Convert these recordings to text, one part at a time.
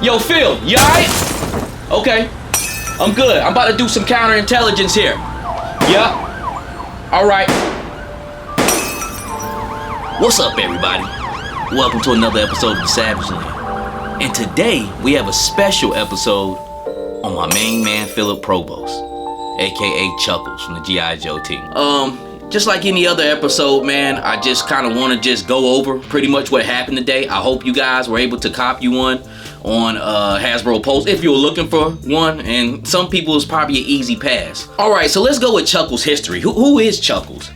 Yo, Phil, you alright? Okay, I'm good. I'm about to do some counterintelligence here. Yup. Alright. What's up, everybody? Welcome to another episode of The Savage Land. And today, we have a special episode on my main man, Phillip Provost, aka Chuckles from the Gijoe team. Just like any other episode, man, I just kind of want to just go over pretty much what happened today. I hope you guys were able to cop you one on Hasbro Pulse if you were looking for one, and some people it's probably an easy pass. Alright, so let's go with Chuckles History. Who is Chuckles?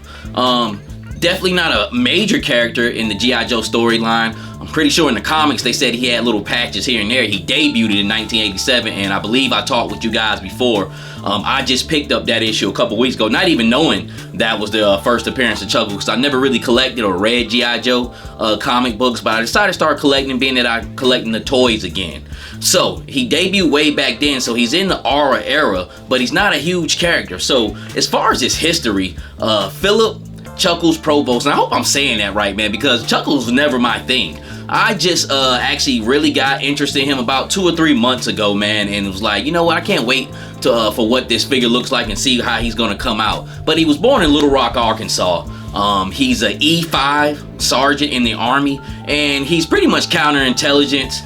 Definitely not a major character in the G.I. Joe storyline. I'm pretty sure in the comics they said he had little patches here and there. He debuted in 1987, and I believe I talked with you guys before. I just picked up that issue a couple weeks ago, not even knowing that was the first appearance of Chuckles, because I never really collected or read G.I. Joe comic books, but I decided to start collecting, being that I'm collecting the toys again. So he debuted way back then, so he's in the Aura era, but he's not a huge character. So as far as his history, Phillip Chuckles Provost, and I hope I'm saying that right, man, because Chuckles was never my thing. I just actually really got interested in him about 2 or 3 months ago, man, and was like, you know what, I can't wait to for what this figure looks like and see how he's gonna come out. But he was born in Little Rock, Arkansas. He's a E5 sergeant in the Army, and he's pretty much counterintelligence.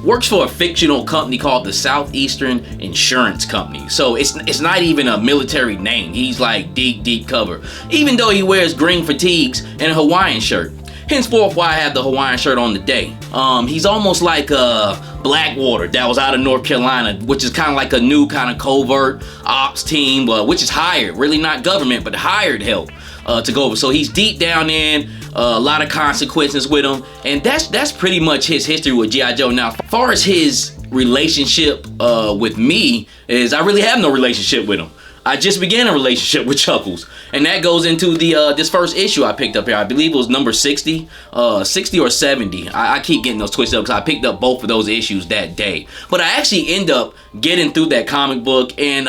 Works for a fictional company called the Southeastern Insurance Company. So it's not even a military name. He's like deep cover, even though he wears green fatigues and a Hawaiian shirt. Henceforth why I have the Hawaiian shirt on today. He's almost like Blackwater that was out of North Carolina, which is kind of like a new kind of covert ops team, which is hired, really not government, but hired help to go over. So he's deep down in, a lot of consequences with him, and that's pretty much his history with G.I. Joe. Now, as far as his relationship with me, is I really have no relationship with him. I just began a relationship with Chuckles, and that goes into the this first issue I picked up here. I believe it was number 60 or 70. I keep getting those twisted up because I picked up both of those issues that day. But I actually end up getting through that comic book, and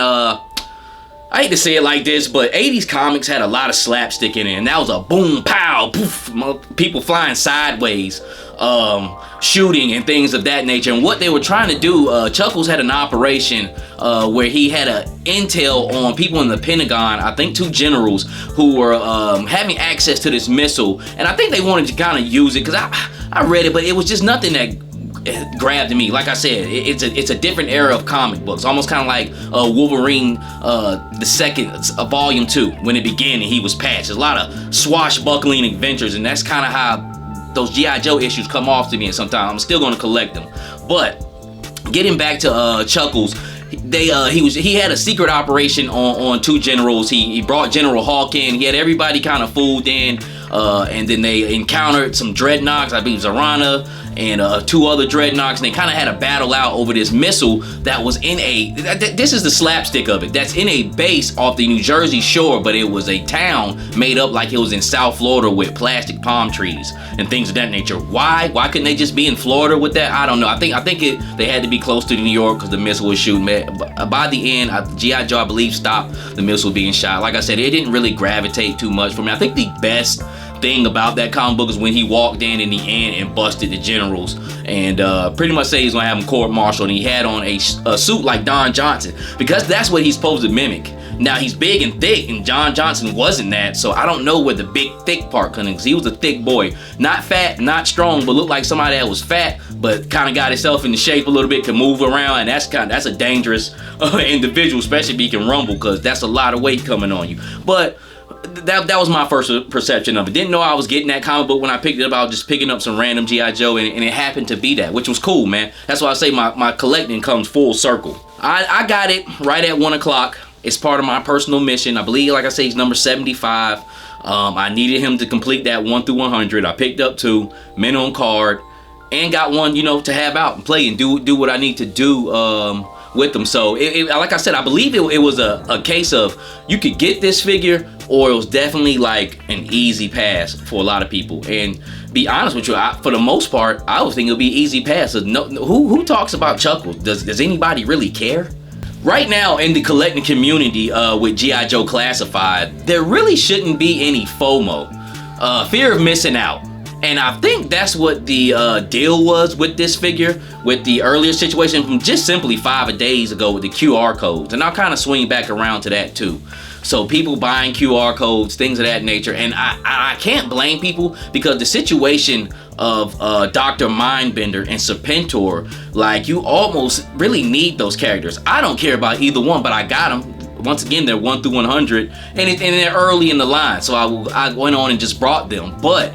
I hate to say it like this, but 80s comics had a lot of slapstick in it, and that was a boom, pow, poof, people flying sideways, shooting and things of that nature. And what they were trying to do, Chuckles had an operation where he had a intel on people in the Pentagon, I think 2 generals, who were having access to this missile, and I think they wanted to kind of use it, because I read it, but it was just nothing that grabbed me. Like I said, it's a different era of comic books, almost kind of like Wolverine the second volume 2 when it began and he was patched. There's a lot of swashbuckling adventures, and that's kind of how those G.I. Joe issues come off to me, and sometimes I'm still going to collect them. But getting back to Chuckles, he had a secret operation on 2 generals. He brought General Hawk in. He had everybody kind of fooled in, and then they encountered some dreadnoughts, I believe Zarana and 2 other dreadnoughts, and they kind of had a battle out over this missile that was in this is the slapstick of it, that's in a base off the New Jersey shore, but it was a town made up like it was in South Florida with plastic palm trees and things of that nature. Why couldn't they just be in Florida with that? I don't know. I think they had to be close to New York because the missile was shooting. By the end, G.I. Joe, I believe, stopped the missile being shot. Like I said, it didn't really gravitate too much for me. I think the best thing about that comic book is when he walked in the end and busted the generals, and pretty much say he's gonna have him court-martialed, and he had on a suit like Don Johnson, because that's what he's supposed to mimic. Now he's big and thick, and John Johnson wasn't that, so I don't know where the big thick part comes in, because he was a thick boy, not fat, not strong, but looked like somebody that was fat but kind of got himself into shape a little bit, could move around, and that's a dangerous individual, especially if he can rumble, because that's a lot of weight coming on you. But that was my first perception of it. Didn't know I was getting that comic book when I picked it up. I was just picking up some random G.I. Joe, and it happened to be that, which was cool, man. That's why I say my collecting comes full circle. I got it right at 1 o'clock. It's part of my personal mission. I believe, like I say, he's number 75. I needed him to complete that 1 through 100. I picked up 2, minimum card, and got one, to have out and play and do what I need to do with them. So like I said, I believe it was a case of you could get this figure, or it was definitely like an easy pass for a lot of people. And be honest with you, for the most part, I was thinking it would be easy pass. So who talks about Chuckles? Does anybody really care? Right now in the collecting community with G.I. Joe Classified, there really shouldn't be any FOMO, fear of missing out. And I think that's what the deal was with this figure, with the earlier situation from just simply 5 days ago with the QR codes. And I'll kind of swing back around to that too. So people buying QR codes, things of that nature. And I can't blame people, because the situation of Dr. Mindbender and Serpentor, like, you almost really need those characters. I don't care about either one, but I got them. Once again, they're 1 through 100, and they're early in the line, so I went on and just brought them. But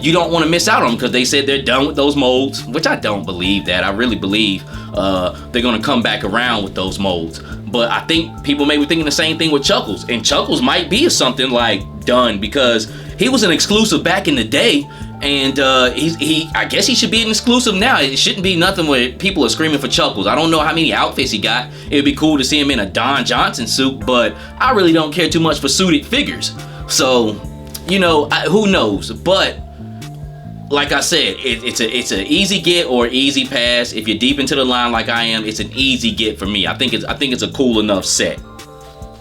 you don't want to miss out on them, because they said they're done with those molds, which I don't believe that. I really believe they're going to come back around with those molds. But I think people may be thinking the same thing with Chuckles, and Chuckles might be something like done, because he was an exclusive back in the day. And I guess he should be an exclusive now. It shouldn't be nothing where people are screaming for Chuckles. I don't know how many outfits he got. It'd be cool to see him in a Don Johnson suit, but I really don't care too much for suited figures. So, you know, who knows? But like I said, it's an easy get or easy pass. If you're deep into the line like I am, it's an easy get for me. I think it's a cool enough set.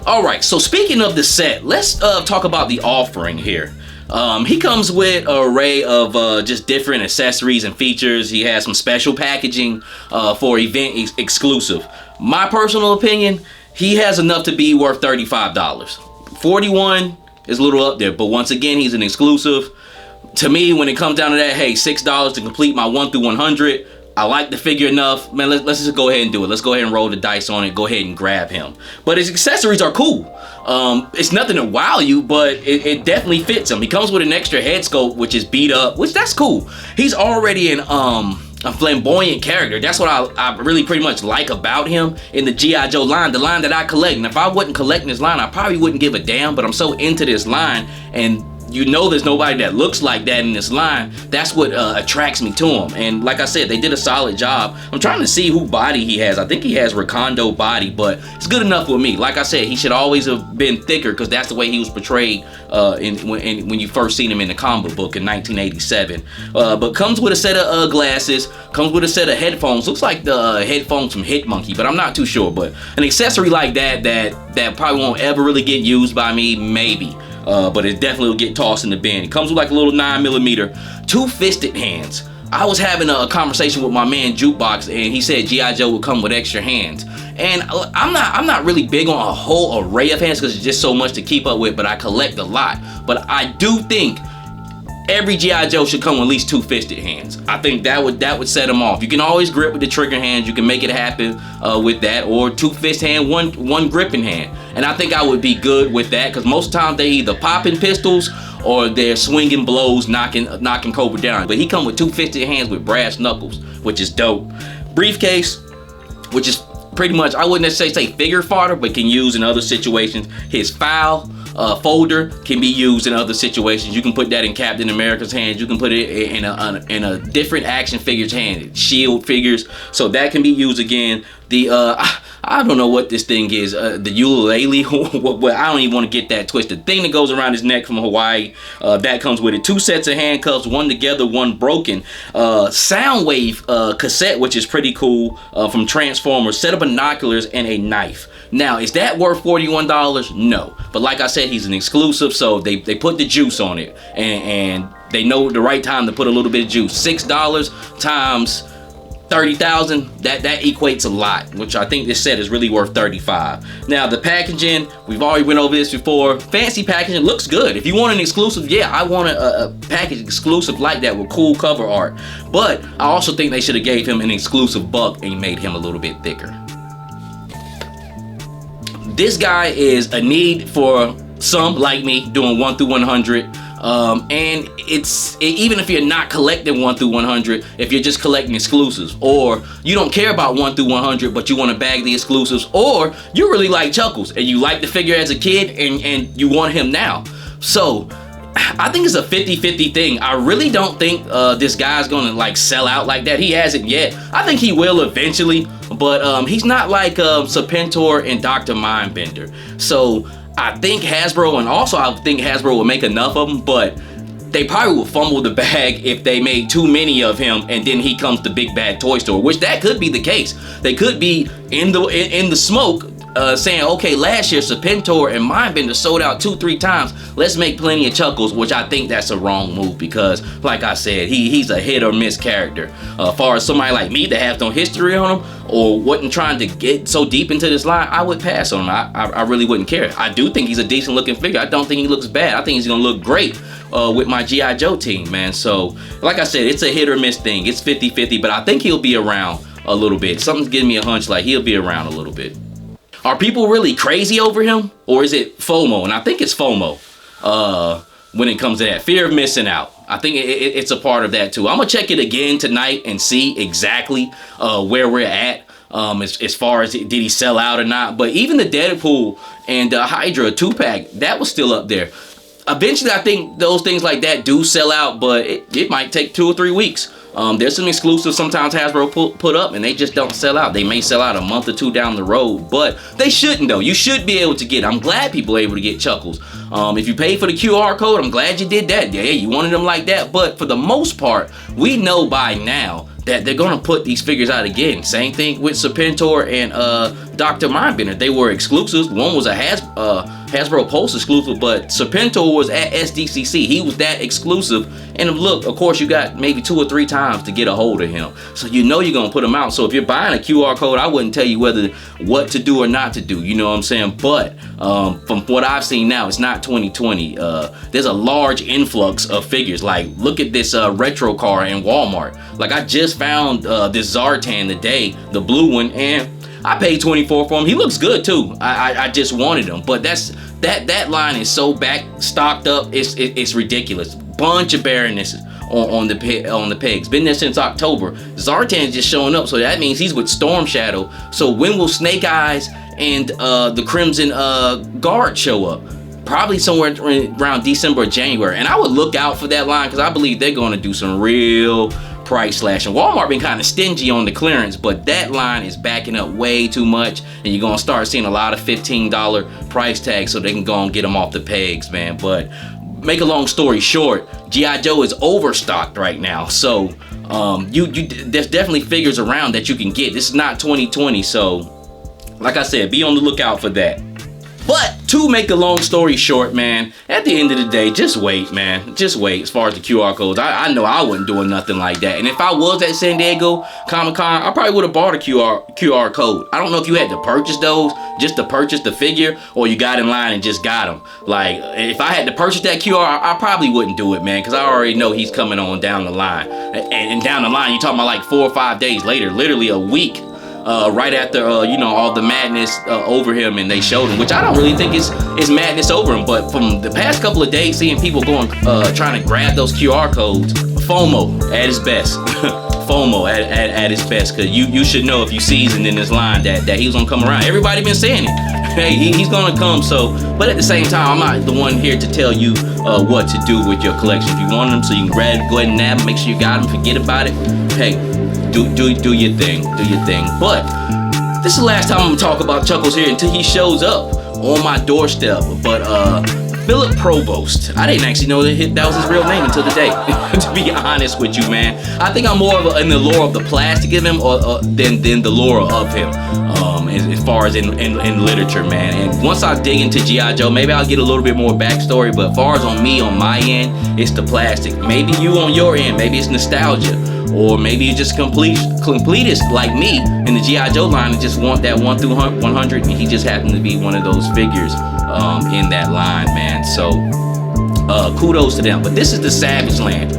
All right, so speaking of the set, let's talk about the offering here. He comes with an array of just different accessories and features. He has some special packaging for event exclusive. My personal opinion, he has enough to be worth $35. $41 is a little up there, but once again, he's an exclusive. To me, when it comes down to that, hey, $6 to complete my 1 through 100. I like the figure enough, man. Let's just go ahead and do it. Let's go ahead and roll the dice on it. Go ahead and grab him. But his accessories are cool. It's nothing to wow you, but it definitely fits him. He comes with an extra head sculpt, which is beat up, which that's cool. He's already a flamboyant character. That's what I really pretty much like about him in the G.I. Joe line, the line that I collect. And if I wasn't collecting this line, I probably wouldn't give a damn, but I'm so into this line, and you know there's nobody that looks like that in this line. That's what attracts me to him. And like I said, they did a solid job. I'm trying to see who body he has. I think he has Recondo body, but it's good enough with me. Like I said, he should always have been thicker, because that's the way he was portrayed when you first seen him in the comic book in 1987. But comes with a set of glasses, comes with a set of headphones. Looks like the headphones from Hitmonkey, but I'm not too sure. But an accessory like that probably won't ever really get used by me, maybe. But it definitely will get tossed in the bin. It comes with like a little 9mm, two-fisted hands. I was having a conversation with my man Jukebox, and he said G.I. Joe would come with extra hands. And I'm not really big on a whole array of hands, because it's just so much to keep up with, but I collect a lot. But I do think every G.I. Joe should come with at least two-fisted hands. I think that would set them off. You can always grip with the trigger hands. You can make it happen with that, or two-fist hand, one gripping hand. And I think I would be good with that, because most times they either popping pistols or they're swinging blows, knocking Cobra down. But he come with two-fisted hands with brass knuckles, which is dope. Briefcase, which is pretty much, I wouldn't necessarily say figure fodder, but can use in other situations. His file folder can be used in other situations. You can put that in Captain America's hands. You can put it in a different action figure's hand, shield figures. So that can be used again. The I don't know what this thing is. The ukulele. I don't even want to get that twisted. Thing that goes around his neck from Hawaii. That comes with it. 2 sets of handcuffs, one together, one broken. Soundwave cassette, which is pretty cool, from Transformers. Set of binoculars and a knife. Now, is that worth $41? No. But like I said, he's an exclusive, so they put the juice on it. And they know the right time to put a little bit of juice. $6 times 30,000, that equates a lot, which I think this set is really worth 35. Now the packaging, we've already went over this before. Fancy packaging, looks good. If you want an exclusive, yeah, I want a package exclusive like that with cool cover art. But I also think they should have gave him an exclusive buck and made him a little bit thicker. This guy is a need for some like me doing 1 through 100. And even if you're not collecting 1 through 100, if you're just collecting exclusives, or you don't care about 1 through 100 but you want to bag the exclusives, or you really like Chuckles and you like the figure as a kid and you want him now. So I think it's a 50-50 thing. I really don't think this guy's gonna like sell out like that. He hasn't yet. I think he will eventually, but he's not like Serpentor and Dr. Mindbender. So I think Hasbro, and also I think Hasbro will make enough of them, but they probably will fumble the bag if they made too many of him and then he comes to Big Bad Toy Store, which that could be the case. They could be in the smoke saying, okay, last year Serpentor and Mindbender sold out 2-3 times. Let's make plenty of Chuckles, which I think that's a wrong move because, like I said, he's a hit or miss character. Far as somebody like me that has no history on him or wasn't trying to get so deep into this line, I would pass on him. I really wouldn't care. I do think he's a decent looking figure. I don't think he looks bad. I think he's gonna look great with my G.I. Joe team, man. So, like I said, it's a hit or miss thing. It's 50-50, but I think he'll be around a little bit. Something's giving me a hunch like he'll be around a little bit. Are people really crazy over him, or is it FOMO? And I think it's FOMO when it comes to that. Fear of missing out. I think it's a part of that too. I'm gonna check it again tonight and see exactly where we're at as far as did he sell out or not. But even the Deadpool and Hydra 2-pack, that was still up there. Eventually, I think those things like that do sell out, but it might take 2 or 3 weeks. There's some exclusives sometimes Hasbro put up and they just don't sell out. They may sell out a month or 2 down the road, but they shouldn't though. You should be able to get it. I'm glad people are able to get Chuckles. If you paid for the QR code, I'm glad you did that. Yeah, you wanted them like that, but for the most part, we know by now that they're gonna put these figures out again. Same thing with Serpentor and Dr. Mindbender. They were exclusives. One was a Hasbro Pulse exclusive, but Serpentor was at Sdcc. He was that exclusive. And look, of course, you got maybe 2 or 3 times to get a hold of him. So you know you're gonna put him out. So if you're buying a QR code, I wouldn't tell you what to do or not to do. You know what I'm saying? But from what I've seen now, it's not 2020. There's a large influx of figures. Like, look at this retro car in Walmart. Like, I just found this Zartan today, the blue one, and I paid $24 for him. He looks good too. I just wanted him, but that line is so stocked up. It's ridiculous. Bunch of barrenness on the pegs. Been there since October. Zartan's just showing up, so that means he's with Storm Shadow. So when will Snake Eyes and the Crimson Guard show up? Probably somewhere around December or January. And I would look out for that line because I believe they're going to do some real price slashing. Walmart been kind of stingy on the clearance, but that line is backing up way too much, and you're gonna start seeing a lot of $15 price tags so they can go and get them off the pegs, man. But make a long story short, G.I. Joe is overstocked right now, so there's definitely figures around that you can get. This is not 2020, so like I said, be on the lookout for that. But to make a long story short, man, at the end of the day, just wait, man. Just wait as far as the QR codes. I know I wasn't doing nothing like that. And if I was at San Diego Comic-Con, I probably would have bought a QR code. I don't know if you had to purchase those just to purchase the figure, or you got in line and just got them. Like, if I had to purchase that QR, I probably wouldn't do it, man, because I already know he's coming on down the line. And down the line, you're talking about like 4 or 5 days later, literally a week. Right after all the madness over him, and they showed him, which I don't really think is madness over him, but from the past couple of days, seeing people going trying to grab those QR codes, FOMO at its best. FOMO at its best, because you should know if you seasoned in this line that he was gonna come around. Everybody been saying it. Hey, he's gonna come. So, but at the same time, I'm not the one here to tell you what to do with your collection. If you want them, so you can grab, go ahead and nab them, make sure you got them, forget about it. Hey, do your thing, do your thing. But this is the last time I'm gonna talk about Chuckles here until he shows up on my doorstep. But Phillip Provost, I didn't actually know that was his real name until today. To be honest with you, man, I think I'm more of in the lore of the plastic of him than the lore of him. As far as in literature, man. And once I dig into G.I. Joe, maybe I'll get a little bit more backstory. But as far as on my end, it's the plastic. Maybe you on your end, maybe it's nostalgia. Or maybe you're just completist like me in the G.I. Joe line and just want that 1 through 100. And he just happened to be one of those figures in that line, man. So kudos to them. But this is the Savage Land.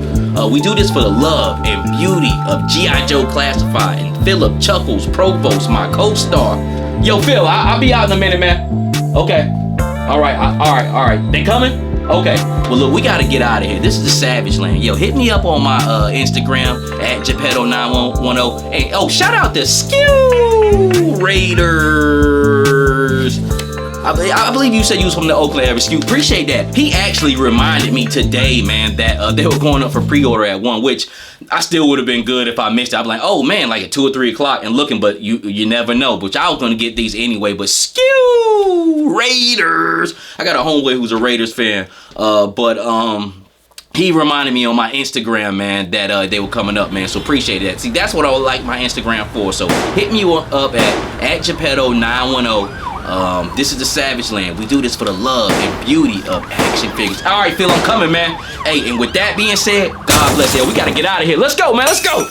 We do this for the love and beauty of G.I. Joe Classified and Phillip Chuckles Provost, my co-star. Yo, Phil, I'll be out in a minute, man. Okay. All right. They coming? Okay. Well, look, we got to get out of here. This is the Savage Land. Yo, hit me up on my Instagram at Geppetto910. Hey, shout out to Skew Raiders. I believe you said you was from the Oakland area. Skew, appreciate that. He actually reminded me today, man, that they were going up for pre-order at 1, which I still would have been good if I missed it. I'd be like, oh man, like at 2 or 3 o'clock and looking, but you never know. But I was gonna get these anyway. But Skew Raiders. I got a homeboy who's a Raiders fan. He reminded me on my Instagram, man, that they were coming up, man. So appreciate that. See, that's what I would like my Instagram for. So hit me up at Geppetto910. This is the Savage Land. We do this for the love and beauty of action figures. All right, Phil, I'm coming, man. Hey, and with that being said, God bless you. We got to get out of here. Let's go, man. Let's go.